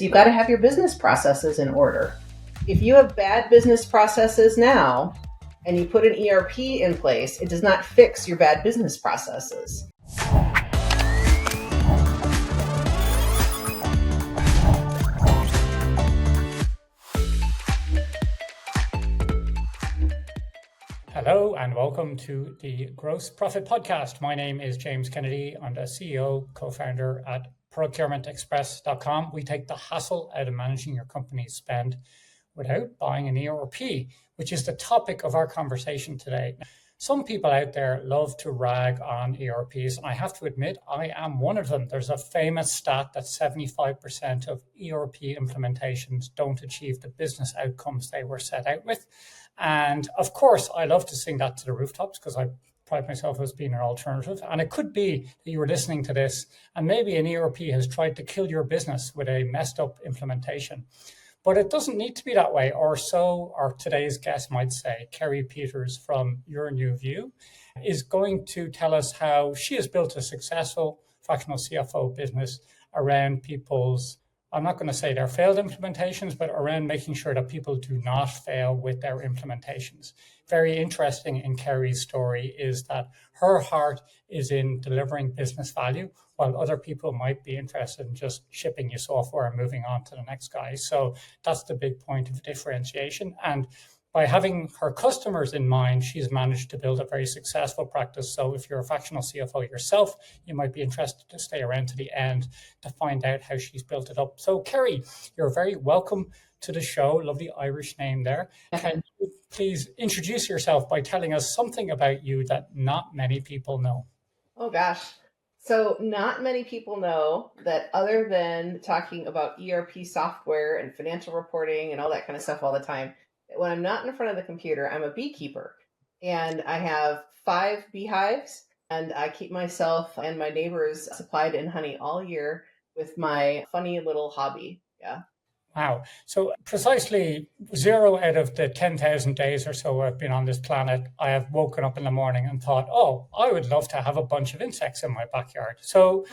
You've got to have your business processes in order. If you have bad business processes now and you put an ERP in place, it does not fix your bad business processes. Hello and welcome to the Gross Profit Podcast. My name is James Kennedy. I'm the CEO, co-founder at procurementexpress.com. We take the hassle out of managing your company's spend without buying an ERP, which is the topic of our conversation today. Some people out there love to rag on ERPs, and I have to admit, I am one of them. There's a famous stat that 75% of ERP implementations don't achieve the business outcomes they were set out with. And of course, I love to sing that to the rooftops because I pride myself as being an alternative. And it could be that you were listening to this and maybe an ERP has tried to kill your business with a messed up implementation. But it doesn't need to be that way, or so our today's guest might say. Kerry Peters from Your New View is going to tell us how she has built a successful fractional CFO business around people's, I'm not going to say their failed implementations, but around making sure that people do not fail with their implementations. Very interesting in Kerry's story is that her heart is in delivering business value, while other people might be interested in just shipping you software and moving on to the next guy. So that's the big point of differentiation. And by having her customers in mind, she's managed to build a very successful practice. So if you're a fractional CFO yourself, you might be interested to stay around to the end to find out how she's built it up. So Kerry, you're very welcome to the show. Lovely Irish name there. Can you please introduce yourself by telling us something about you that not many people know? Oh gosh. So not many people know that other than talking about ERP software and financial reporting and all that kind of stuff all the time, when I'm not in front of the computer, I'm a beekeeper, and I have 5 beehives, and I keep myself and my neighbors supplied in honey all year with my funny little hobby. Yeah. Wow. So precisely 0 out of the 10,000 days or so I've been on this planet, I have woken up in the morning and thought, oh, I would love to have a bunch of insects in my backyard. So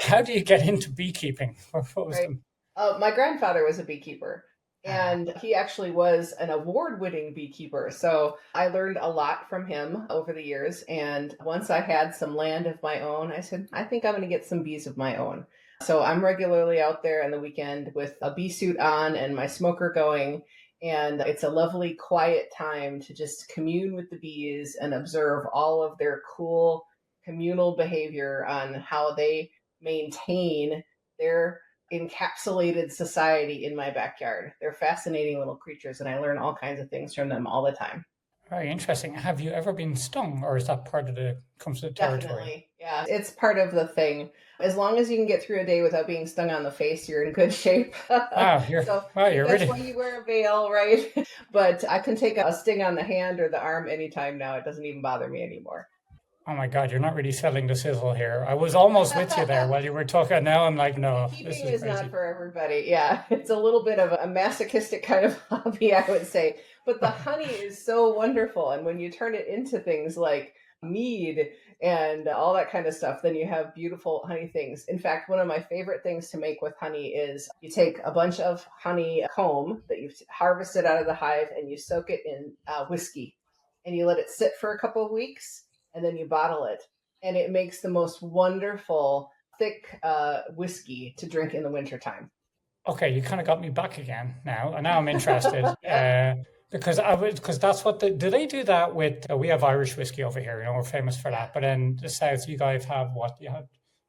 how do you get into beekeeping? What was Right. My grandfather was a beekeeper. And he actually was an award-winning beekeeper. So I learned a lot from him over the years. And once I had some land of my own, I said, I think I'm going to get some bees of my own. So I'm regularly out there on the weekend with a bee suit on and my smoker going. And it's a lovely, quiet time to just commune with the bees and observe all of their cool communal behavior on how they maintain their encapsulated society in my backyard. They're fascinating little creatures, and I learn all kinds of things from them all the time. Very interesting. Have you ever been stung, or is that part of comes to the territory? Definitely. Yeah, it's part of the thing. As long as you can get through a day without being stung on the face, you're in good shape. You're that's really. why you wear a veil, right? But I can take a sting on the hand or the arm anytime now. It doesn't even bother me anymore. Oh my God, you're not really selling the sizzle here. I was almost with you there while you were talking. Now I'm like, no, Keeping this is not for everybody. Yeah, it's a little bit of a masochistic kind of hobby, I would say. But the honey is so wonderful. And when you turn it into things like mead and all that kind of stuff, then you have beautiful honey things. In fact, one of my favorite things to make with honey is you take a bunch of honey comb that you've harvested out of the hive and you soak it in whiskey and you let it sit for a couple of weeks. And then you bottle it, and it makes the most wonderful, thick whiskey to drink in the wintertime. Okay, you kind of got me back again now, and now I'm interested. Because that's what do they do that with? We have Irish whiskey over here, we're famous for that. But in the South, you guys have what? You have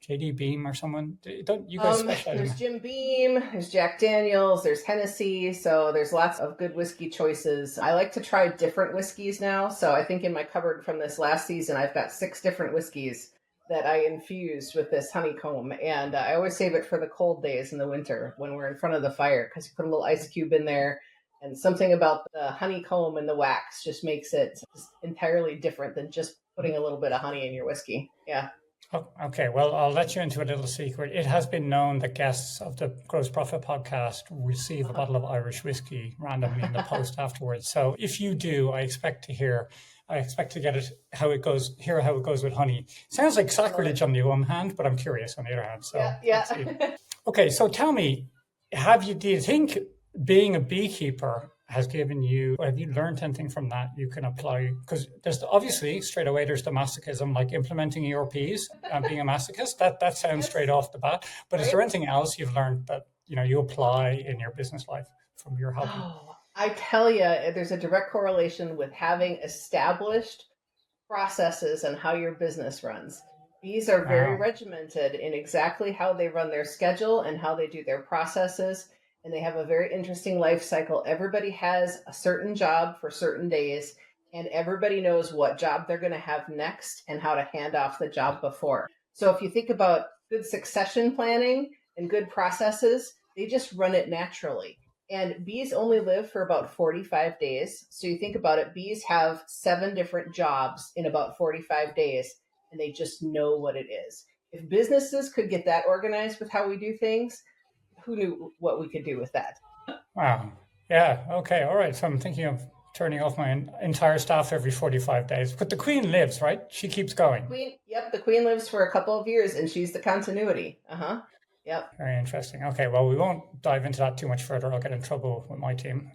JD Beam or someone? Don't you guys specialize? There's Jim Beam, there's Jack Daniels, there's Hennessy. So there's lots of good whiskey choices. I like to try different whiskeys now. So I think in my cupboard from this last season, I've got 6 different whiskeys that I infused with this honeycomb. And I always save it for the cold days in the winter when we're in front of the fire, because you put a little ice cube in there. And something about the honeycomb and the wax just makes it just entirely different than just putting a little bit of honey in your whiskey. Yeah. Oh, okay, well, I'll let you into a little secret. It has been known that guests of the Gross Profit Podcast receive a bottle of Irish whiskey randomly in the post afterwards. So if you do, I expect to get it, hear how it goes with honey. Sounds like sacrilege on the one hand, but I'm curious on the other hand. So yeah. Okay, so tell me, do you think being a beekeeper has given you, or have you learned anything from that you can apply? Because there's obviously straight away, there's the masochism, like implementing ERPs and being a masochist. That sounds Yes, straight off the bat. But is right? there anything else you've learned that, you apply in your business life from your hobby? Oh, I tell you, there's a direct correlation with having established processes and how your business runs. These are very Wow. regimented in exactly how they run their schedule and how they do their processes. And they have a very interesting life cycle. Everybody has a certain job for certain days, and everybody knows what job they're going to have next and how to hand off the job before. So if you think about good succession planning and good processes, they just run it naturally. And bees only live for about 45 days. So you think about it, bees have 7 different jobs in about 45 days, and they just know what it is. If businesses could get that organized with how we do things, who knew what we could do with that? Wow. Yeah. Okay. All right. So I'm thinking of turning off my entire staff every 45 days. But the queen lives, right? She keeps going. Queen, yep, the queen lives for a couple of years and she's the continuity. Uh-huh. Yep. Very interesting. Okay, well, we won't dive into that too much further. I'll get in trouble with my team.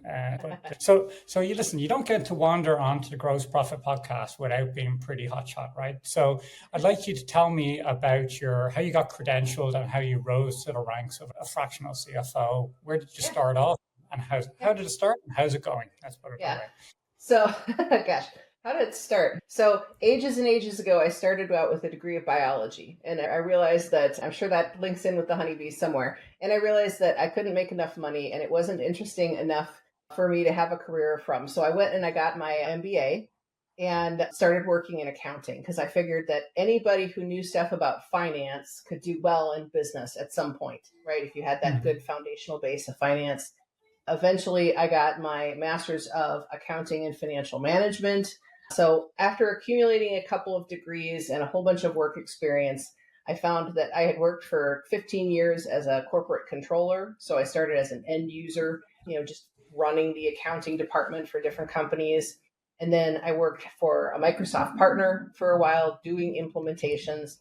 So you listen. You don't get to wander onto the Gross Profit podcast without being pretty hotshot, right? So I'd like you to tell me about how you got credentialed and how you rose to the ranks of a fractional CFO. Where did you Yeah. start off, and how did it start, and how's it going? Let's put it that Yeah. way. So, gosh, how did it start? So, ages and ages ago, I started out with a degree of biology. And I realized that I'm sure that links in with the honeybees somewhere. And I realized that I couldn't make enough money and it wasn't interesting enough for me to have a career from. So, I went and I got my MBA and started working in accounting because I figured that anybody who knew stuff about finance could do well in business at some point, right? If you had that Mhm. good foundational base of finance. Eventually, I got my master's of accounting and financial management. So, after accumulating a couple of degrees and a whole bunch of work experience, I found that I had worked for 15 years as a corporate controller. So, I started as an end user, just running the accounting department for different companies. And then I worked for a Microsoft partner for a while doing implementations.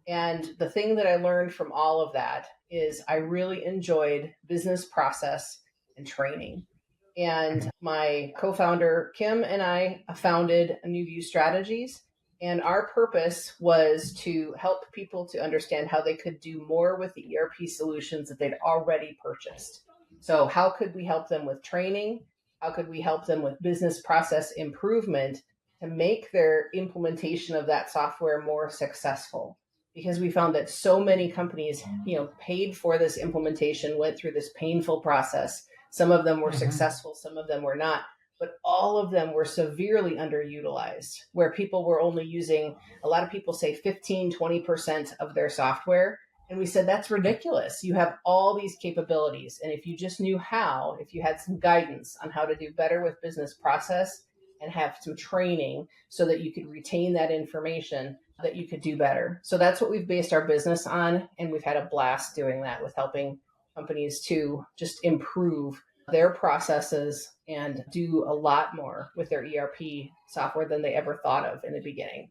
And the thing that I learned from all of that is I really enjoyed business process and training. And my co founder, Kim, and I founded New View Strategies. And our purpose was to help people to understand how they could do more with the ERP solutions that they'd already purchased. So, how could we help them with training? How could we help them with business process improvement to make their implementation of that software more successful? Because we found that so many companies, paid for this implementation, went through this painful process. Some of them were Mhm. successful, some of them were not, but all of them were severely underutilized, where people were only using, a lot of people say 15, 20% of their software. And we said, that's ridiculous. You have all these capabilities. And if you just knew how, if you had some guidance on how to do better with business process and have some training so that you could retain that information, that you could do better. So that's what we've based our business on. And we've had a blast doing that with helping companies to just improve their processes and do a lot more with their ERP software than they ever thought of in the beginning.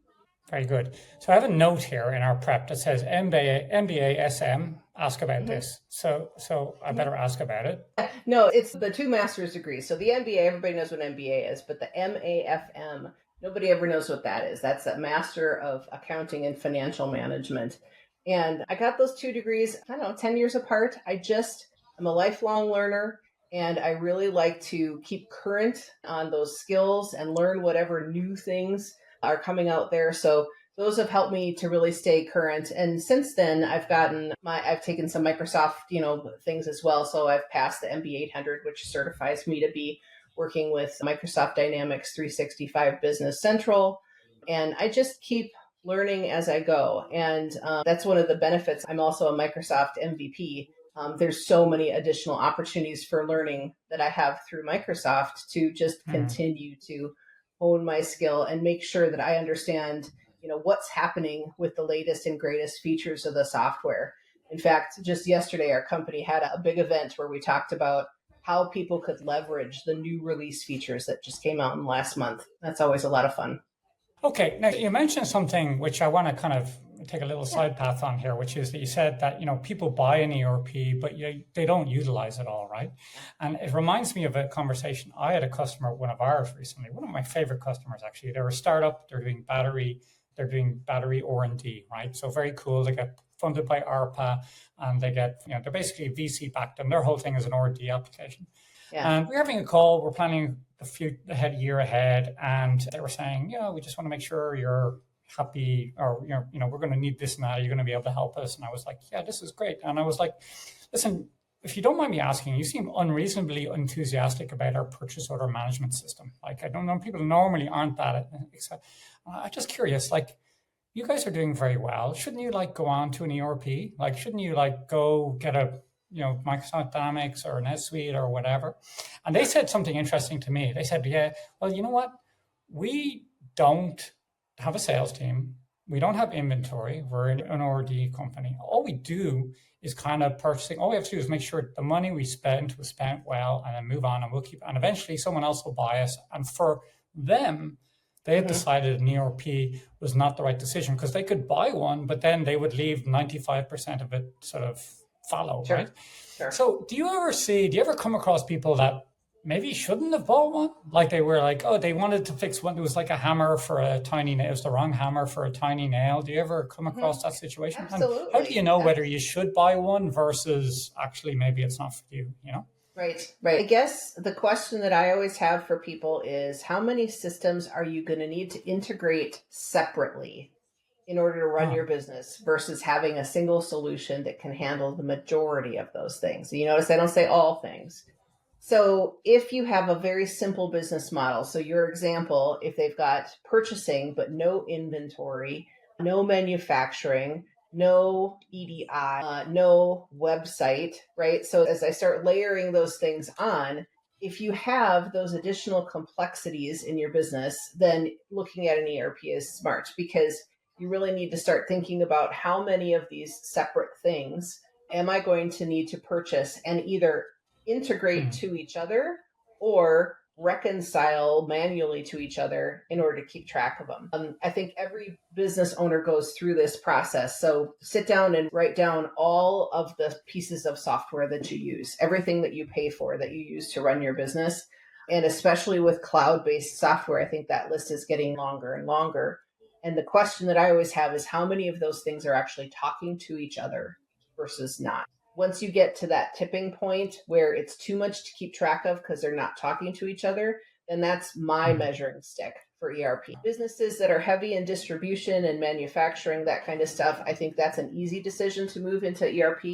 Very good. So I have a note here in our prep that says MBA SM. Ask about Mm-hmm. this. So I better ask about it. No, it's the 2 master's degrees. So the MBA, everybody knows what an MBA is, but the MAFM, nobody ever knows what that is. That's a Master of Accounting and Financial Management. And I got those 2 degrees, I don't know, 10 years apart. I'm a lifelong learner and I really like to keep current on those skills and learn whatever new things are coming out there. So those have helped me to really stay current. And since then, I've taken some Microsoft, things as well. So I've passed the MB 800, which certifies me to be working with Microsoft Dynamics 365 Business Central. And I just keep learning as I go. And that's one of the benefits. I'm also a Microsoft MVP. There's so many additional opportunities for learning that I have through Microsoft to just Hmm. continue to hone my skill and make sure that I understand what's happening with the latest and greatest features of the software. In fact, just yesterday our company had a big event where we talked about how people could leverage the new release features that just came out in last month. That's always a lot of fun. Okay. Now you mentioned something which I want to kind of take a little side path on here, which is that you said that, people buy an ERP, but they don't utilize it all, right? And it reminds me of a conversation. I had a customer, one of ours recently, one of my favorite customers, actually. They're a startup. They're doing battery R&D, right? So very cool. They get funded by ARPA, and they get, they're basically VC backed, and their whole thing is an R&D application. Yeah. And we're having a call. We're planning year ahead, and they were saying, we just want to make sure you're happy, or we're going to need this and that. Are you going to be able to help us? And I was like, yeah, this is great. And I was like, listen, if you don't mind me asking, you seem unreasonably enthusiastic about our purchase order management system. Like, I don't know, people normally aren't that. I'm just curious, like, you guys are doing very well. Shouldn't you go on to an ERP? Like, shouldn't you go get a Microsoft Dynamics or NetSuite or whatever? And they said something interesting to me. They said, yeah, well, you know what? We don't have a sales team. We don't have inventory. We're an R&D company. All we do is kind of purchasing. All we have to do is make sure the money we spent was spent well, and then move on, and we'll keep, and eventually someone else will buy us. And for them, they had decided an ERP was not the right decision, because they could buy one, but then they would leave 95% of it sort of fallow, Sure. right? Sure. So do you ever come across people that maybe shouldn't have bought one? Like, they were like, oh, they wanted to fix one. It was like a hammer for a tiny nail. It was the wrong hammer for a tiny nail. Do you ever come across that situation? Absolutely. And how do you know whether you should buy one versus actually maybe it's not for you, Right. I guess the question that I always have for people is, how many systems are you going to need to integrate separately in order to run your business versus having a single solution that can handle the majority of those things? You notice I don't say all things. So if you have a very simple business model, so your example, if they've got purchasing but no inventory, no manufacturing, no EDI, no website, right? So as I start layering those things on, if you have those additional complexities in your business, then looking at an ERP is smart, because you really need to start thinking about how many of these separate things am I going to need to purchase and either integrate to each other or reconcile manually to each other in order to keep track of them. I think every business owner goes through this process. So sit down and write down all of the pieces of software that you use, everything that you pay for, that you use to run your business. And especially with cloud-based software, I think that list is getting longer and longer. And the question that I always have is, how many of those things are actually talking to each other versus not? Once you get to that tipping point where it's too much to keep track of because they're not talking to each other, then that's my measuring stick for ERP. Businesses that are heavy in distribution and manufacturing, that kind of stuff, I think that's an easy decision to move into ERP.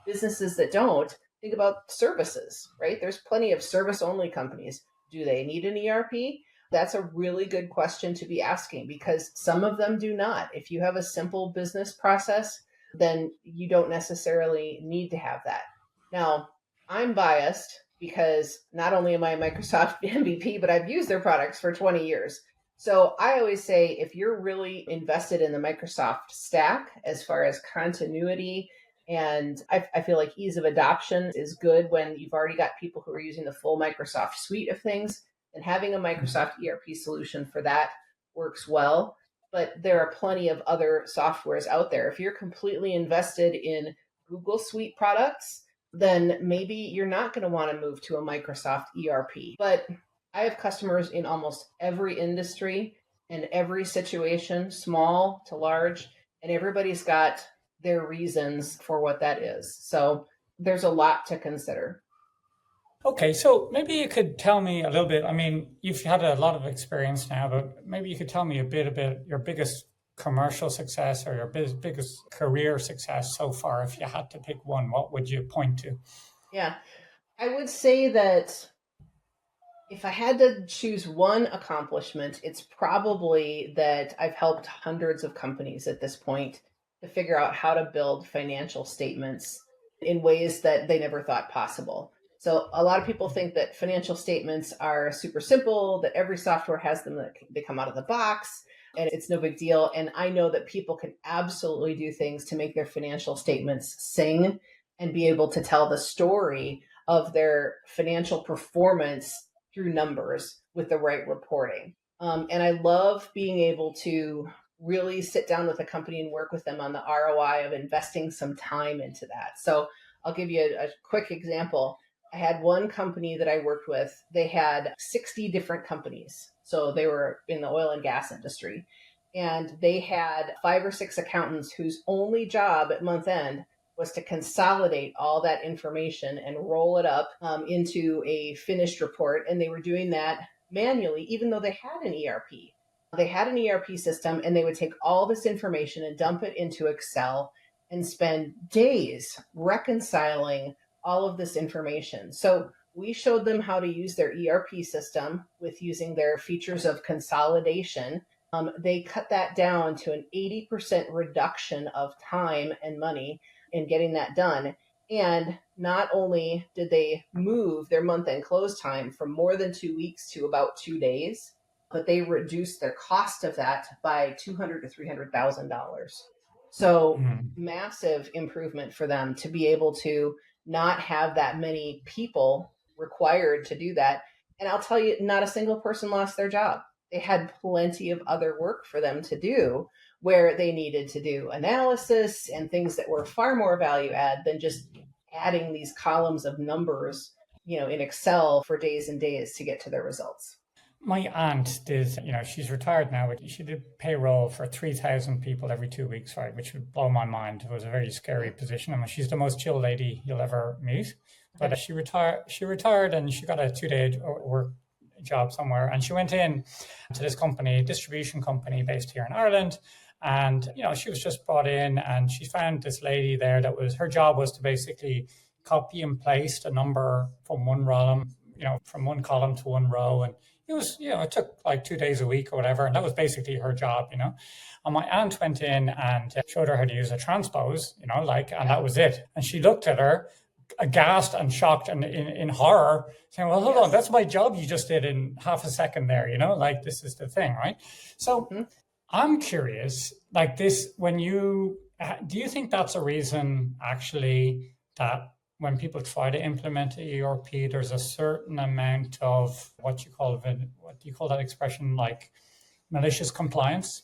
Businesses that don't, think about services, right? There's plenty of service-only companies. Do they need an ERP? That's a really good question to be asking, because some of them do not. If you have a simple business process, then you don't necessarily need to have that. Now, I'm biased because not only am I a Microsoft MVP, but I've used their products for 20 years. So I always say, if you're really invested in the Microsoft stack as far as continuity, and I feel like ease of adoption is good when you've already got people who are using the full Microsoft suite of things, and having a Microsoft ERP solution for that works well. But there are plenty of other softwares out there. If you're completely invested in Google Suite products, then maybe you're not going to want to move to a Microsoft ERP. But I have customers in almost every industry and every situation, small to large, and everybody's got their reasons for what that is. So there's a lot to consider. Okay, so maybe you could tell me a little bit. I mean, you've had a lot of experience now, but maybe you could tell me a bit about your biggest commercial success or your biggest career success so far. If you had to pick one, what would you point to? Yeah, I would say that if I had to choose one accomplishment, it's probably that I've helped hundreds of companies at this point to figure out how to build financial statements in ways that they never thought possible. So a lot of people think that financial statements are super simple, that every software has them, that they come out of the box and it's no big deal. And I know that people can absolutely do things to make their financial statements sing and be able to tell the story of their financial performance through numbers with the right reporting. And I love being able to really sit down with a company and work with them on the ROI of investing some time into that. So I'll give you a quick example. I had one company that I worked with. They had 60 different companies. So they were in the oil and gas industry. And they had 5 or 6 accountants whose only job at month end was to consolidate all that information and roll it up into a finished report. And they were doing that manually, even though they had an ERP. They had an ERP system, and they would take all this information and dump it into Excel and spend days reconciling all of this information. So we showed them how to use their ERP system with using their features of consolidation. They cut that down to an 80% reduction of time and money in getting that done. And not only did they move their month-end close time from more than 2 weeks to about 2 days, but they reduced their cost of that by $200,000 to $300,000. So massive improvement for them to be able to not have that many people required to do that. And I'll tell you, not a single person lost their job. They had plenty of other work for them to do where they needed to do analysis and things that were far more value add than just adding these columns of numbers, in Excel for days and days to get to their results. My aunt did, she's retired now, but she did payroll for 3,000 people every 2 weeks, right? Which would blow my mind. It was a very scary position. I mean, she's the most chill lady you'll ever meet. But she retired and she got a 2-day work job somewhere. And she went in to this company, distribution company based here in Ireland. And, she was just brought in and she found this lady there her job was to basically copy and paste a number from one column, from one column to one row. And it was, it took like 2 days a week or whatever. And that was basically her job, And my aunt went in and showed her how to use a transpose, and that was it. And she looked at her aghast and shocked and in horror, saying, well, hold on, that's my job you just did in half a second there, this is the thing, right? So I'm curious, do you think that's a reason actually that when people try to implement ERP, there's a certain amount of what do you call that expression, like malicious compliance?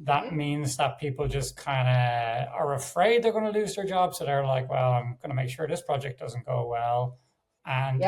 That means that people just kind of are afraid they're going to lose their job. So they're like, well, I'm going to make sure this project doesn't go well. And,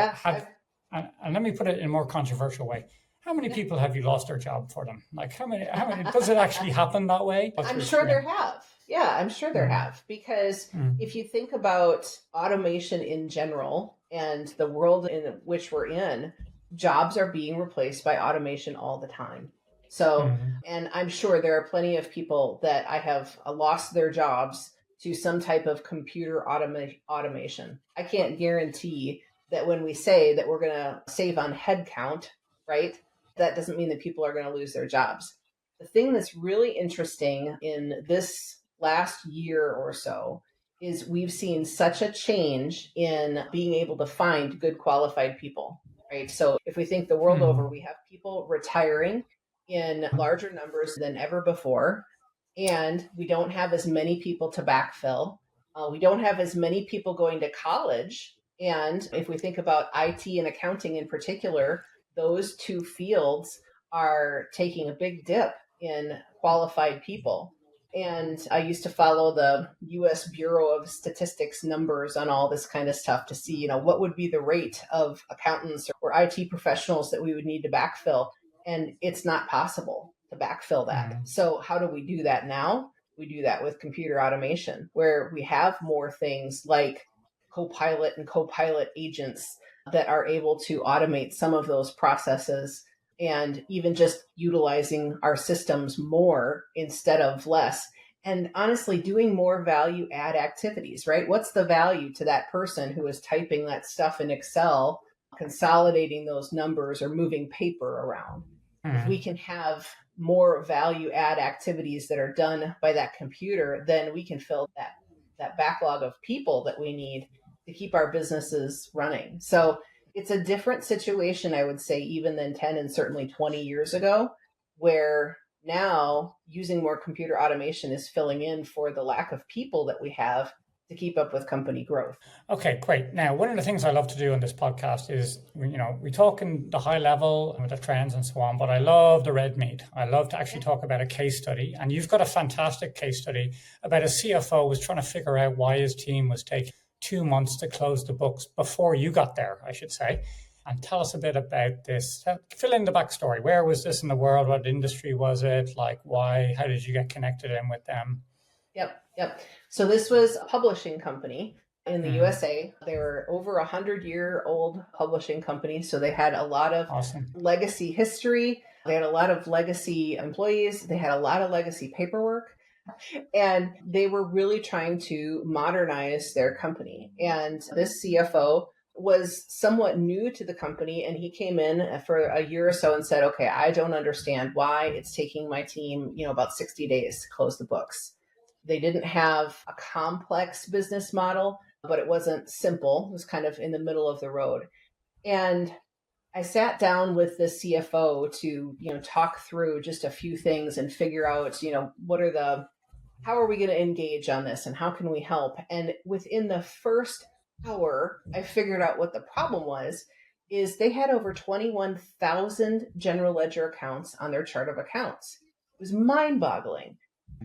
and let me put it in a more controversial way. How many people have you lost their job for them? Like how many, does it actually happen that way? I'm sure there have. Yeah, I'm sure there have. Because if you think about automation in general and the world in which we're in, jobs are being replaced by automation all the time. So, and I'm sure there are plenty of people that I have lost their jobs to some type of computer automation. I can't guarantee that when we say that we're going to save on headcount, right? That doesn't mean that people are going to lose their jobs. The thing that's really interesting in this last year or so is we've seen such a change in being able to find good qualified people, right? So if we think the world over, we have people retiring in larger numbers than ever before, and we don't have as many people to backfill. We don't have as many people going to college. And if we think about IT and accounting in particular, those two fields are taking a big dip in qualified people. And I used to follow the U.S. Bureau of Statistics numbers on all this kind of stuff to see, what would be the rate of accountants or IT professionals that we would need to backfill. And it's not possible to backfill that. So how do we do that now? We do that with computer automation, where we have more things like Copilot and Copilot agents that are able to automate some of those processes, and even just utilizing our systems more instead of less. And honestly, doing more value add activities, right? What's the value to that person who is typing that stuff in Excel, consolidating those numbers or moving paper around? If we can have more value add activities that are done by that computer, then we can fill that backlog of people that we need to keep our businesses running. So it's a different situation, I would say, even than 10 and certainly 20 years ago, where now using more computer automation is filling in for the lack of people that we have to keep up with company growth. Okay, great. Now, one of the things I love to do on this podcast is, we talk in the high level with the trends and so on, but I love the red meat. I love to actually talk about a case study. And you've got a fantastic case study about a CFO who was trying to figure out why his team was taking 2 months to close the books before you got there, I should say. And tell us a bit about this. Fill in the backstory. Where was this in the world? What industry was it? Like, why? How did you get connected in with them? Yep. So this was a publishing company in the USA. They were over 100-year-old publishing company. So they had a lot of legacy history. They had a lot of legacy employees. They had a lot of legacy paperwork. And they were really trying to modernize their company. And this CFO was somewhat new to the company, and he came in for a year or so and said, okay, I don't understand why it's taking my team, about 60 days to close the books. They didn't have a complex business model, but it wasn't simple. It was kind of in the middle of the road. And I sat down with the CFO to, talk through just a few things and figure out, how are we going to engage on this and how can we help? And within the first hour, I figured out what the problem is they had over 21,000 general ledger accounts on their chart of accounts. It was mind-boggling.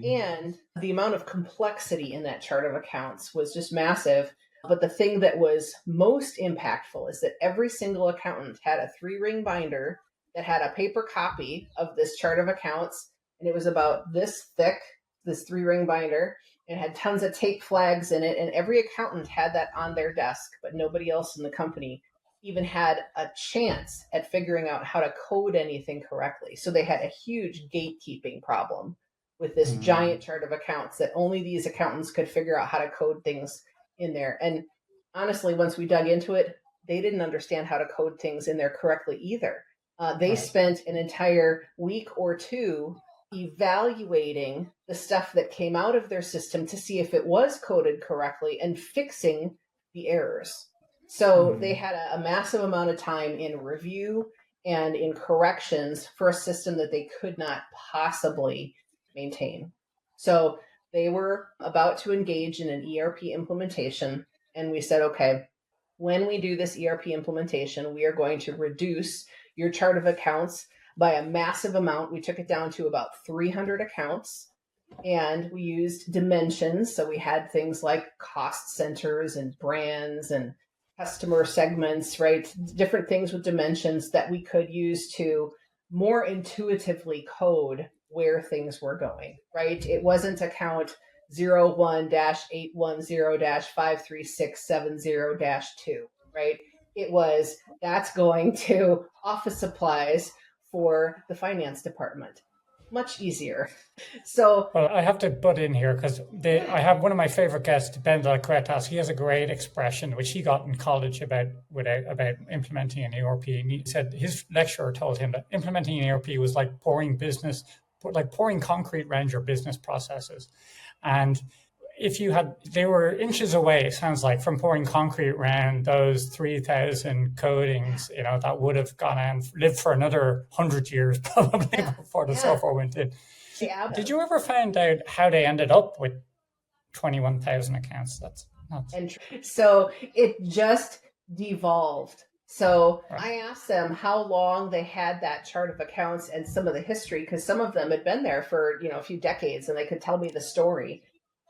And the amount of complexity in that chart of accounts was just massive. But the thing that was most impactful is that every single accountant had a 3-ring binder that had a paper copy of this chart of accounts. And it was about this thick, this 3-ring binder. It had tons of tape flags in it. And every accountant had that on their desk, but nobody else in the company even had a chance at figuring out how to code anything correctly. So they had a huge gatekeeping problem with this giant chart of accounts that only these accountants could figure out how to code things in there. And honestly, once we dug into it, they didn't understand how to code things in there correctly either. They spent an entire week or two evaluating the stuff that came out of their system to see if it was coded correctly and fixing the errors. So they had a massive amount of time in review and in corrections for a system that they could not possibly maintain. So they were about to engage in an ERP implementation. And we said, okay, when we do this ERP implementation, we are going to reduce your chart of accounts by a massive amount. We took it down to about 300 accounts, and we used dimensions. So we had things like cost centers and brands and customer segments, right? Different things with dimensions that we could use to more intuitively code where things were going, right? It wasn't account 01-810-53670-2, right? It was, that's going to office supplies for the finance department. Much easier. So, well, I have to butt in here because I have one of my favorite guests, Ben Delacuetas. He has a great expression which he got in college about implementing an ERP. And he said his lecturer told him that implementing an ERP was like pouring concrete around your business processes. And if they were inches away, it sounds like, from pouring concrete around those 3,000 codings, that would have gone and lived for another 100 years probably before the software went in. Yeah. Did you ever find out how they ended up with 21,000 accounts? That's nuts. And so it just devolved. So I asked them how long they had that chart of accounts and some of the history, because some of them had been there for, a few decades, and they could tell me the story.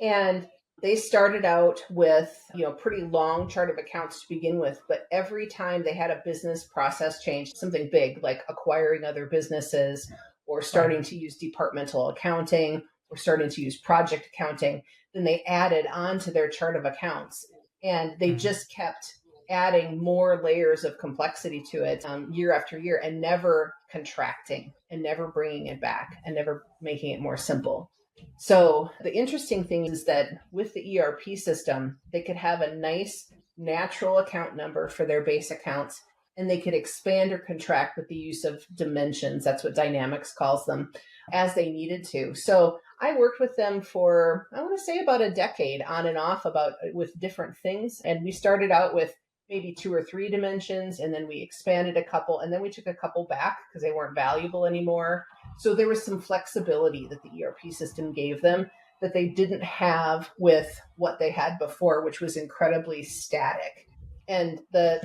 And they started out with, pretty long chart of accounts to begin with. But every time they had a business process change, something big like acquiring other businesses or starting to use departmental accounting or starting to use project accounting, then they added on to their chart of accounts. And they just kept adding more layers of complexity to it year after year, and never contracting and never bringing it back and never making it more simple. So the interesting thing is that with the ERP system, they could have a nice natural account number for their base accounts, and they could expand or contract with the use of dimensions. That's what Dynamics calls them, as they needed to. So I worked with them for, I want to say, about a decade on and off with different things. And we started out with maybe 2 or 3 dimensions, and then we expanded a couple, and then we took a couple back because they weren't valuable anymore. So there was some flexibility that the ERP system gave them that they didn't have with what they had before, which was incredibly static. And there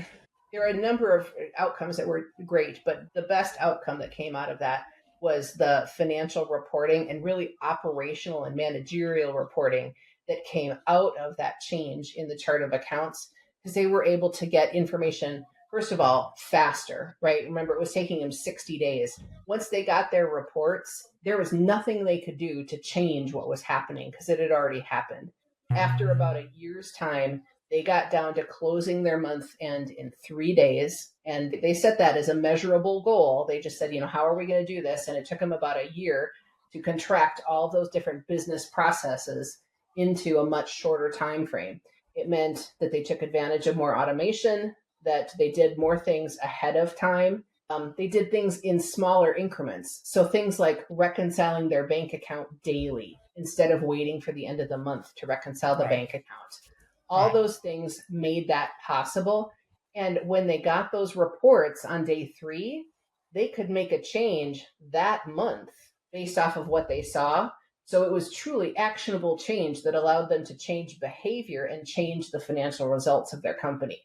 are a number of outcomes that were great, but the best outcome that came out of that was the financial reporting and really operational and managerial reporting that came out of that change in the chart of accounts, because they were able to get information, first of all, faster, right? Remember, it was taking them 60 days. Once they got their reports, there was nothing they could do to change what was happening because it had already happened. After about a year's time, they got down to closing their month end in 3 days. And they set that as a measurable goal. They just said, how are we going to do this? And it took them about a year to contract all those different business processes into a much shorter time frame. It meant that they took advantage of more automation, that they did more things ahead of time. They did things in smaller increments. So things like reconciling their bank account daily instead of waiting for the end of the month to reconcile the bank account. All those things made that possible. And when they got those reports on day 3, they could make a change that month based off of what they saw. So it was truly actionable change that allowed them to change behavior and change the financial results of their company.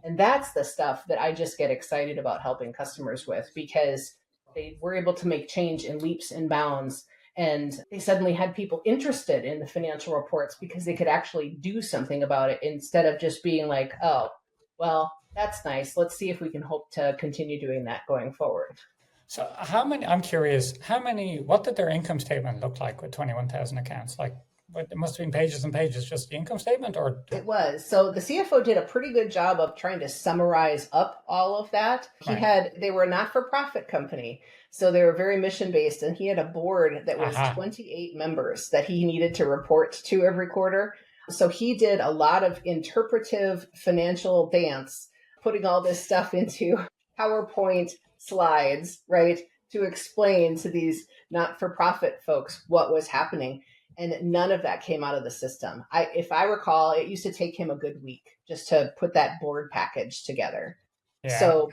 And that's the stuff that I just get excited about helping customers with, because they were able to make change in leaps and bounds. And they suddenly had people interested in the financial reports because they could actually do something about it instead of just being like, oh, well, that's nice. Let's see if we can hope to continue doing that going forward. So I'm curious, what did their income statement look like with 21,000 accounts? Like, it must have been pages and pages, just the income statement, or? It was. So the CFO did a pretty good job of trying to summarize up all of that. They were a not-for-profit company, so they were very mission-based, and he had a board that was 28 members that he needed to report to every quarter. So he did a lot of interpretive financial dance, putting all this stuff into PowerPoint slides, right, to explain to these not-for-profit folks what was happening. And none of that came out of the system. If I recall, it used to take him a good week just to put that board package together. Yeah. So,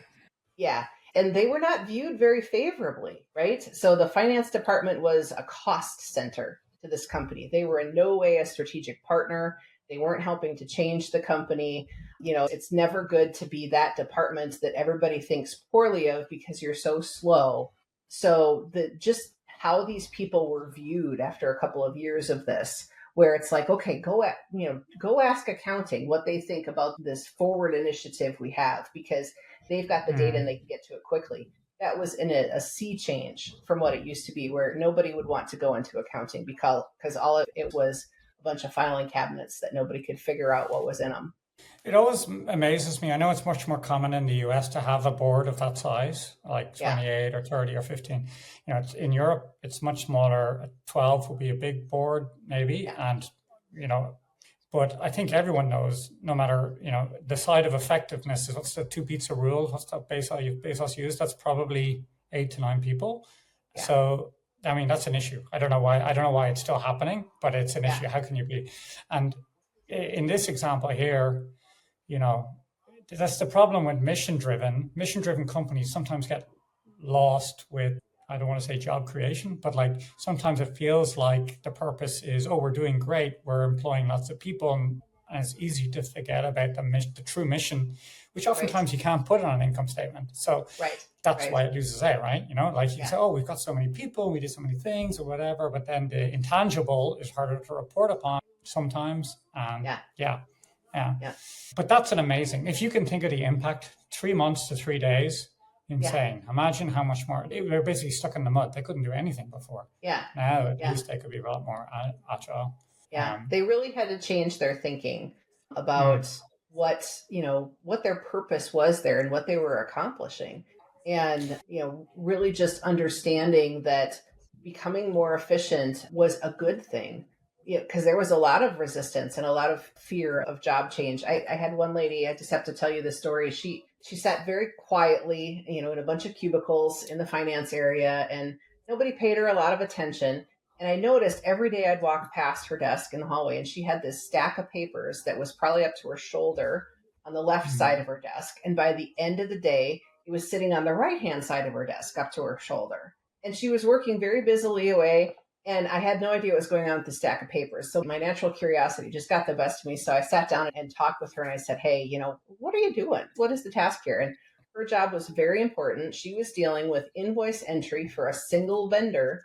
yeah. And they were not viewed very favorably, right? So the finance department was a cost center to this company. They were in no way a strategic partner. They weren't helping to change the company. It's never good to be that department that everybody thinks poorly of because you're so slow. So just how these people were viewed after a couple of years of this, where it's like, okay, go ask accounting what they think about this forward initiative we have, because they've got the data and they can get to it quickly. That was in a sea change from what it used to be, where nobody would want to go into accounting because all of it was a bunch of filing cabinets that nobody could figure out what was in them. It always amazes me. I know it's much more common in the US to have a board of that size, like 28 or 30 or 15. In Europe, it's much smaller. 12 would be a big board, maybe. Yeah. And, but I think everyone knows, no matter, the side of effectiveness is, what's the 2 pizza rule? What's that Bezos used? That's probably 8 to 9 people. Yeah. So, that's an issue. I don't know why it's still happening, but it's an issue. How can you be? And in this example here, that's the problem with mission-driven companies sometimes get lost with, I don't want to say job creation, but like sometimes it feels like the purpose is, oh, we're doing great, we're employing lots of people, and it's easy to forget about the true mission, which oftentimes you can't put on an income statement. So that's why it loses out, right? You say, oh, we've got so many people, we did so many things or whatever, but then the intangible is harder to report upon sometimes. Yeah. But that's an amazing, if you can think of the impact, 3 months to 3 days, insane. Yeah. Imagine how much more, they were basically stuck in the mud. They couldn't do anything before. Yeah. Now at least they could be a lot more agile. Yeah. They really had to change their thinking about what their purpose was there and what they were accomplishing. And, really just understanding that becoming more efficient was a good thing. Because there was a lot of resistance and a lot of fear of job change. I had one lady, I just have to tell you the story. She sat very quietly, in a bunch of cubicles in the finance area, and nobody paid her a lot of attention. And I noticed every day I'd walk past her desk in the hallway, and she had this stack of papers that was probably up to her shoulder on the left side of her desk. And by the end of the day, it was sitting on the right-hand side of her desk up to her shoulder. And she was working very busily away. And I had no idea what was going on with the stack of papers. So my natural curiosity just got the best of me. So I sat down and talked with her and I said, hey, what are you doing? What is the task here? And her job was very important. She was dealing with invoice entry for a single vendor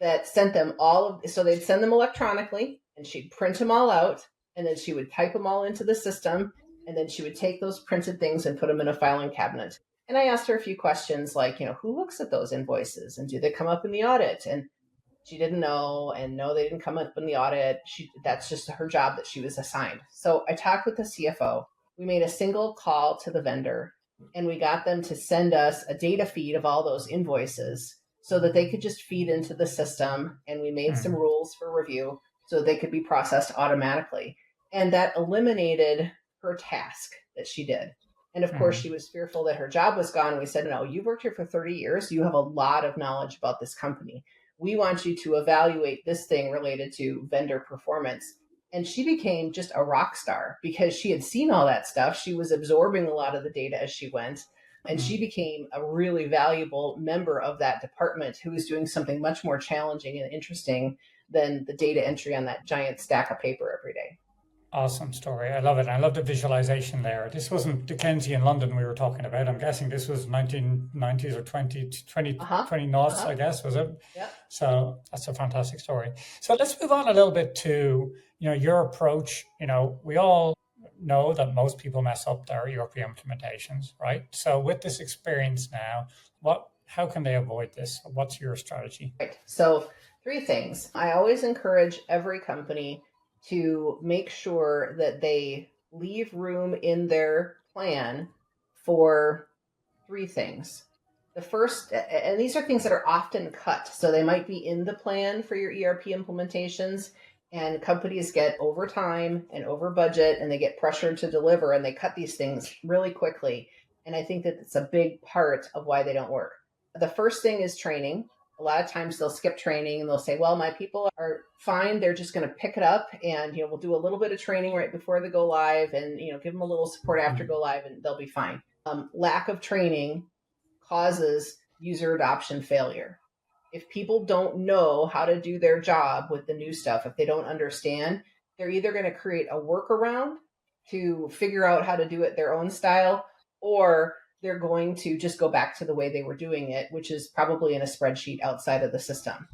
that sent them so they'd send them electronically and she'd print them all out and then she would type them all into the system and then she would take those printed things and put them in a filing cabinet. And I asked her a few questions like, who looks at those invoices and do they come up in the audit? And she didn't know, and no, they didn't come up in the audit. That's just her job that she was assigned. So I talked with the CFO. We made a single call to the vendor and we got them to send us a data feed of all those invoices so that they could just feed into the system. And we made some rules for review so they could be processed automatically. And that eliminated her task that she did. And of course, she was fearful that her job was gone. And we said, no, you've worked here for 30 years. You have a lot of knowledge about this company. We want you to evaluate this thing related to vendor performance. And she became just a rock star because she had seen all that stuff. She was absorbing a lot of the data as she went. And she became a really valuable member of that department who was doing something much more challenging and interesting than the data entry on that giant stack of paper every day. Awesome story. I love it. I love the visualization there. This wasn't Dickensian in London we were talking about. I'm guessing this was 1990s or 20 knots, I guess, was it? Yep. So that's a fantastic story. So let's move on a little bit to, your approach. We all know that most people mess up their ERP implementations, right? So with this experience now, how can they avoid this? What's your strategy? Right. So 3 things. I always encourage every company to make sure that they leave room in their plan for 3 things. The first, and these are things that are often cut. So they might be in the plan for your ERP implementations, and companies get over time and over budget and they get pressured to deliver and they cut these things really quickly. And I think that it's a big part of why they don't work. The first thing is training. A lot of times they'll skip training and they'll say, well, my people are fine. They're just going to pick it up and, we'll do a little bit of training right before they go live and, give them a little support after go live and they'll be fine. Lack of training causes user adoption failure. If people don't know how to do their job with the new stuff, if they don't understand, they're either going to create a workaround to figure out how to do it their own style, or they're going to just go back to the way they were doing it, which is probably in a spreadsheet outside of the system.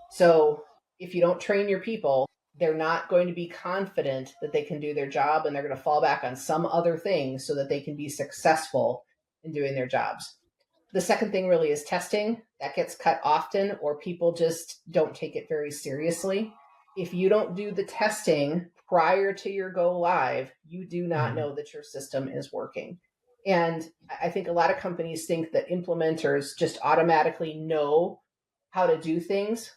So if you don't train your people, they're not going to be confident that they can do their job and they're going to fall back on some other thing so that they can be successful in doing their jobs. The second thing really is testing. That gets cut often, or people just don't take it very seriously. If you don't do the testing prior to your go live, you do not know that your system is working. And I think a lot of companies think that implementers just automatically know how to do things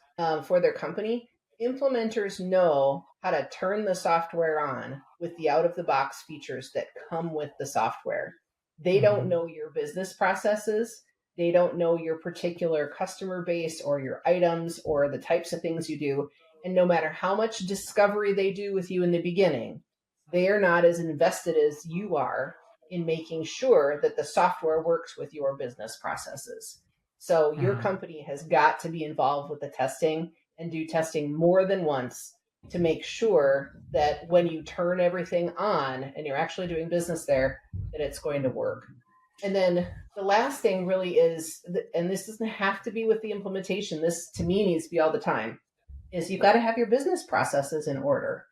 for their company. Implementers know how to turn the software on with the out-of-the-box features that come with the software. They don't know your business processes. They don't know your particular customer base or your items or the types of things you do. And no matter how much discovery they do with you in the beginning, they are not as invested as you are in making sure that the software works with your business processes. So your company has got to be involved with the testing and do testing more than once to make sure that when you turn everything on and you're actually doing business there, that it's going to work. And then the last thing really is, and this doesn't have to be with the implementation, this to me needs to be all the time, is you've got to have your business processes in order.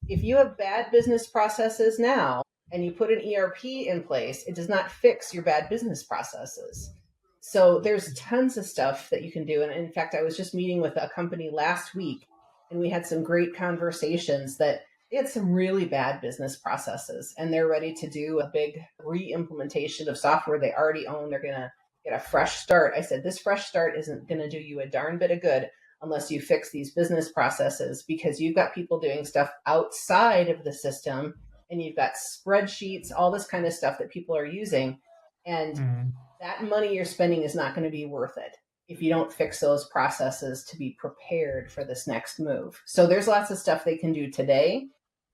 If you have bad business processes now and you put an ERP in place, it does not fix your bad business processes. So there's tons of stuff that you can do. And in fact, I was just meeting with a company last week and we had some great conversations that they had some really bad business processes and they're ready to do a big re-implementation of software they already own. They're going to get a fresh start. I said, this fresh start isn't going to do you a darn bit of good unless you fix these business processes, because you've got people doing stuff outside of the system and you've got spreadsheets, all this kind of stuff that people are using. And that money you're spending is not going to be worth it if you don't fix those processes to be prepared for this next move. So there's lots of stuff they can do today.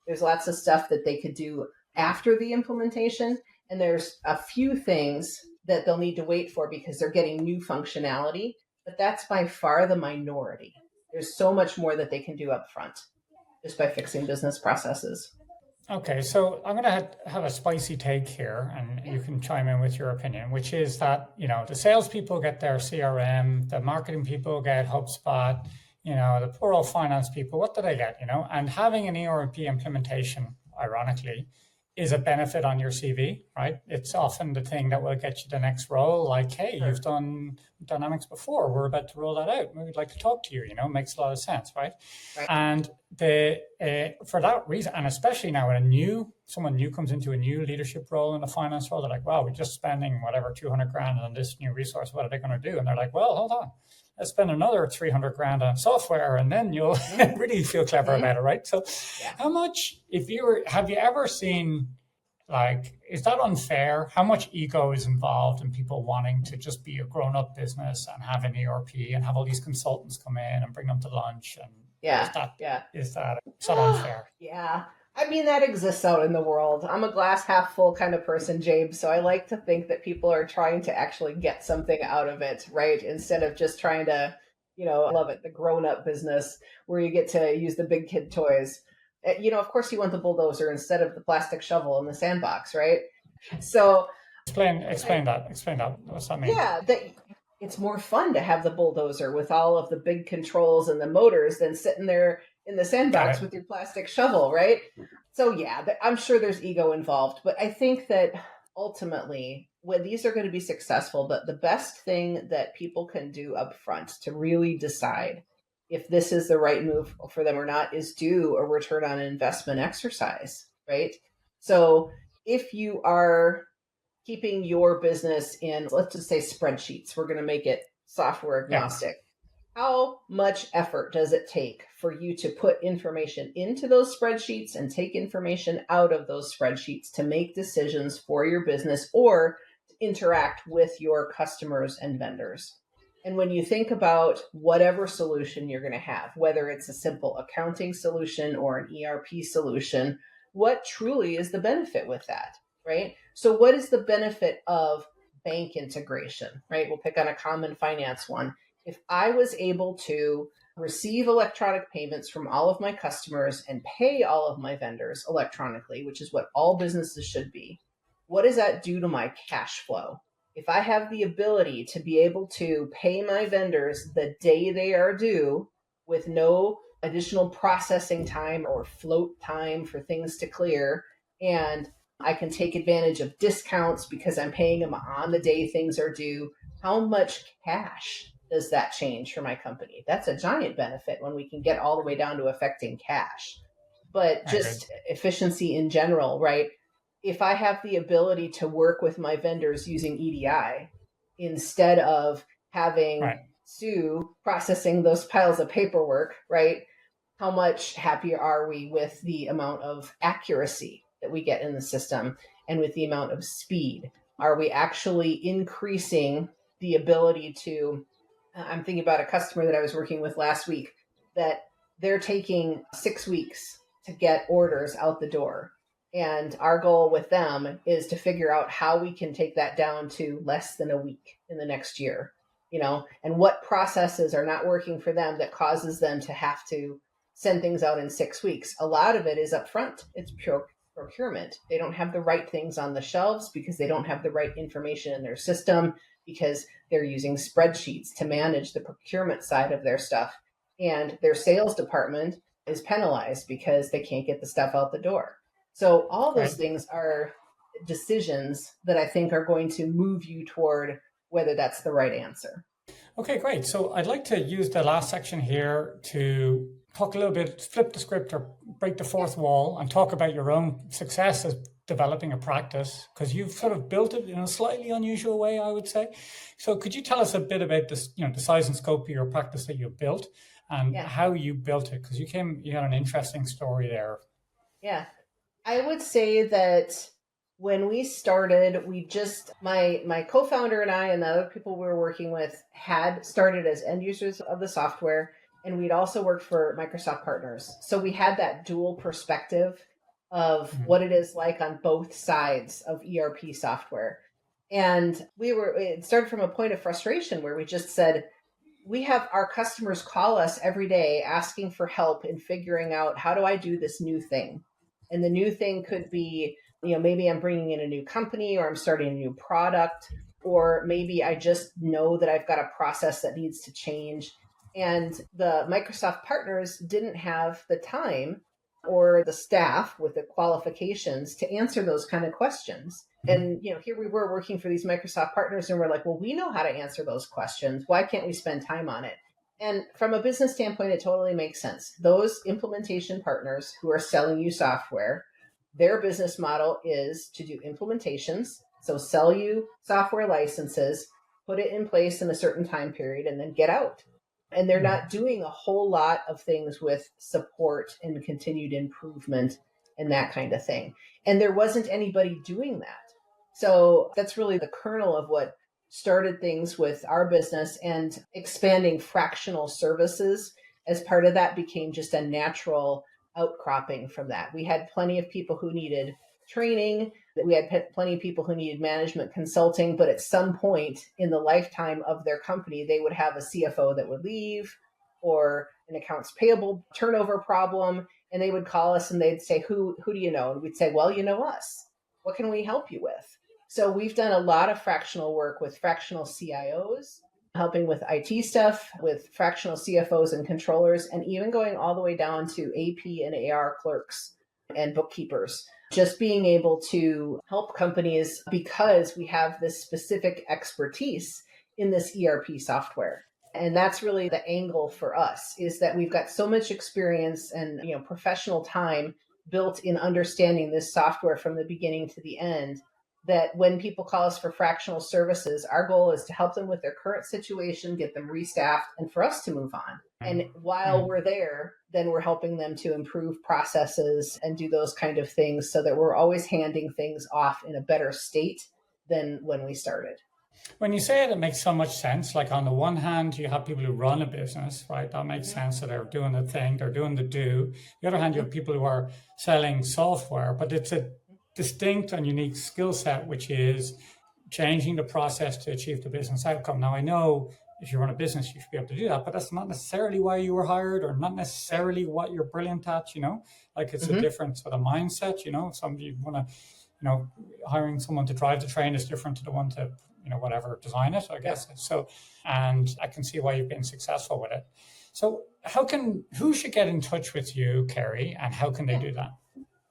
There's lots of stuff that they could do after the implementation. And there's a few things that they'll need to wait for because they're getting new functionality. But that's by far the minority. There's so much more that they can do up front just by fixing business processes. Okay, so I'm going to have a spicy take here, and you can chime in with your opinion, which is that, the salespeople get their CRM, the marketing people get HubSpot, the poor old finance people, what do they get, And having an ERP implementation, ironically, is a benefit on your CV, right? It's often the thing that will get you the next role. Like, hey, Sure. you've done Dynamics before. We're about to roll that out. We'd like to talk to you. It makes a lot of sense, right? Right. And for that reason, and especially now when someone new comes into a new leadership role in a finance role, they're like, wow, we're just spending whatever 200 grand on this new resource. What are they going to do? And they're like, well, hold on. Let's spend another 300 grand on software, and then you'll really feel clever about it, right? So how much, have you ever seen, is that unfair? How much ego is involved in people wanting to just be a grown-up business and have an ERP and have all these consultants come in and bring them to lunch? And is that unfair? Yeah. I mean, that exists out in the world. I'm a glass half full kind of person, James. So I like to think that people are trying to actually get something out of it, right? Instead of just trying to, I love it, the grown-up business where you get to use the big kid toys. Of course you want the bulldozer instead of the plastic shovel in the sandbox, right? So explain that. What's that mean? Yeah, it's more fun to have the bulldozer with all of the big controls and the motors than sitting there in the sandbox with your plastic shovel, right? So yeah, I'm sure there's ego involved, but I think that ultimately, when these are going to be successful, the best thing that people can do up front to really decide if this is the right move for them or not is do a return on investment exercise, right? So if you are keeping your business in, let's just say, spreadsheets, we're going to make it software agnostic. Yeah. How much effort does it take for you to put information into those spreadsheets and take information out of those spreadsheets to make decisions for your business or interact with your customers and vendors? And when you think about whatever solution you're going to have, whether it's a simple accounting solution or an ERP solution, what truly is the benefit with that, right? So what is the benefit of bank integration, right? We'll pick on a common finance one. If I was able to receive electronic payments from all of my customers and pay all of my vendors electronically, which is what all businesses should be, what does that do to my cash flow? If I have the ability to be able to pay my vendors the day they are due with no additional processing time or float time for things to clear, and I can take advantage of discounts because I'm paying them on the day things are due, how much cash does that change for my company? That's a giant benefit when we can get all the way down to affecting cash. But just efficiency in general, right? If I have the ability to work with my vendors using EDI instead of having Sue processing those piles of paperwork, right? How much happier are we with the amount of accuracy that we get in the system and with the amount of speed? Are we actually increasing the ability to, I'm thinking about a customer that I was working with last week, that they're taking 6 weeks to get orders out the door. And our goal with them is to figure out how we can take that down to less than a week in the next year, and what processes are not working for them that causes them to have to send things out in 6 weeks. A lot of it is upfront. It's pure procurement. They don't have the right things on the shelves because they don't have the right information in their system because they're using spreadsheets to manage the procurement side of their stuff. And their sales department is penalized because they can't get the stuff out the door. So all those things are decisions that I think are going to move you toward whether that's the right answer. Okay, great. So I'd like to use the last section here to talk a little bit, flip the script or break the fourth wall and talk about your own success as developing a practice, because you've sort of built it in a slightly unusual way, I would say. So could you tell us a bit about this, the size and scope of your practice that you built and how you built it? Because you had an interesting story there. Yeah. I would say that when we started, my co-founder and I and the other people we were working with had started as end users of the software, and we'd also worked for Microsoft partners. So we had that dual perspective of what it is like on both sides of ERP software. And it started from a point of frustration where we just said, we have our customers call us every day asking for help in figuring out, how do I do this new thing? And the new thing could be, maybe I'm bringing in a new company, or I'm starting a new product, or maybe I just know that I've got a process that needs to change. And the Microsoft partners didn't have the time or the staff with the qualifications to answer those kind of questions. And here we were working for these Microsoft partners, and we're like, well, we know how to answer those questions. Why can't we spend time on it? And from a business standpoint, it totally makes sense. Those implementation partners who are selling you software, their business model is to do implementations. So sell you software licenses, put it in place in a certain time period, and then get out. And they're not doing a whole lot of things with support and continued improvement and that kind of thing. And there wasn't anybody doing that. So that's really the kernel of what started things with our business, and expanding fractional services as part of that became just a natural outcropping from that. We had plenty of people who needed training, that we had plenty of people who needed management consulting, but at some point in the lifetime of their company, they would have a CFO that would leave, or an accounts payable turnover problem, and they would call us and they'd say, who do you know? And we'd say, well, you know us. What can we help you with? So we've done a lot of fractional work with fractional CIOs, helping with IT stuff, with fractional CFOs and controllers, and even going all the way down to AP and AR clerks and bookkeepers. Just being able to help companies because we have this specific expertise in this ERP software. And that's really the angle for us, is that we've got so much experience and professional time built in understanding this software from the beginning to the end, that when people call us for fractional services, our goal is to help them with their current situation, get them restaffed, and for us to move on. And while we're there, then we're helping them to improve processes and do those kind of things, so that we're always handing things off in a better state than when we started. When you say it, it makes so much sense. Like, on the one hand, you have people who run a business, right? That makes sense. So they're doing the thing, they're doing the do. The other hand, you have people who are selling software, but it's a distinct and unique skill set, which is changing the process to achieve the business outcome. Now, I know if you run a business, you should be able to do that, but that's not necessarily why you were hired, or not necessarily what you're brilliant at, like it's a different sort of mindset, some you want to, hiring someone to drive the train is different to the one to, whatever, design it, I guess. So, and I can see why you've been successful with it. So who should get in touch with you, Kerry, and how can they do that?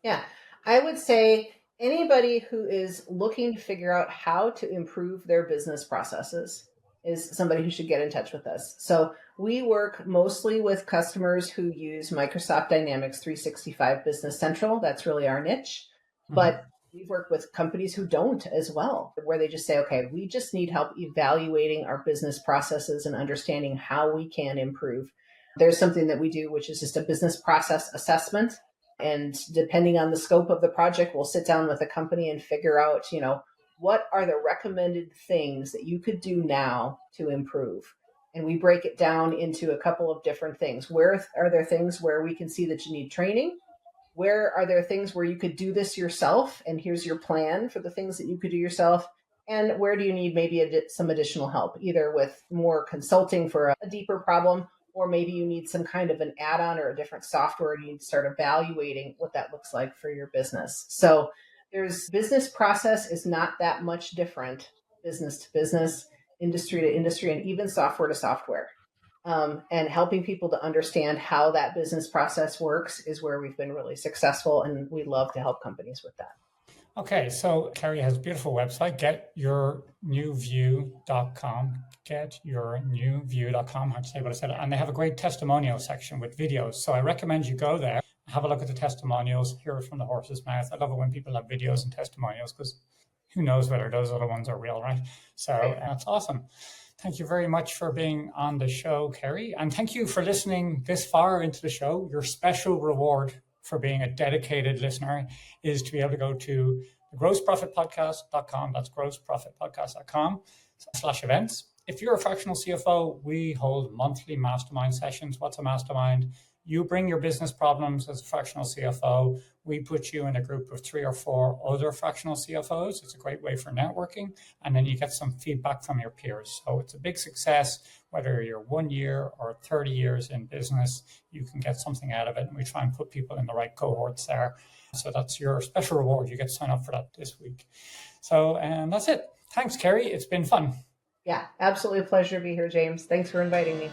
Yeah, I would say anybody who is looking to figure out how to improve their business processes is somebody who should get in touch with us. So we work mostly with customers who use Microsoft Dynamics 365 Business Central. That's really our niche. But we've worked with companies who don't as well, where they just say, okay, we just need help evaluating our business processes and understanding how we can improve. There's something that we do, which is just a business process assessment. And depending on the scope of the project, we'll sit down with a company and figure out, what are the recommended things that you could do now to improve? And we break it down into a couple of different things. Where are there things where we can see that you need training? Where are there things where you could do this yourself? And here's your plan for the things that you could do yourself. And where do you need maybe some additional help, either with more consulting for a deeper problem, or maybe you need some kind of an add-on or a different software, and you need to start evaluating what that looks like for your business. So there's business process is not that much different, business to business, industry to industry, and even software to software. And helping people to understand how that business process works is where we've been really successful, and we love to help companies with that. Okay, so Kerry has a beautiful website, getyournewview.com, getyournewview.com, hard to say what I said, and they have a great testimonial section with videos. So I recommend you go there, have a look at the testimonials, hear it from the horse's mouth. I love it when people have videos and testimonials, because who knows whether those other ones are real, right? So that's awesome. Thank you very much for being on the show, Kerry. And thank you for listening this far into the show. Your special reward for being a dedicated listener is to be able to go to grossprofitpodcast.com. That's grossprofitpodcast.com/events. If you're a fractional CFO, we hold monthly mastermind sessions. What's a mastermind? You bring your business problems as a fractional CFO. We put you in a group of 3 or 4 other fractional CFOs. It's a great way for networking. And then you get some feedback from your peers. So it's a big success. Whether you're 1 year or 30 years in business, you can get something out of it. And we try and put people in the right cohorts there. So that's your special reward. You get to sign up for that this week. So, and that's it. Thanks, Kerry. It's been fun. Yeah, absolutely a pleasure to be here, James. Thanks for inviting me.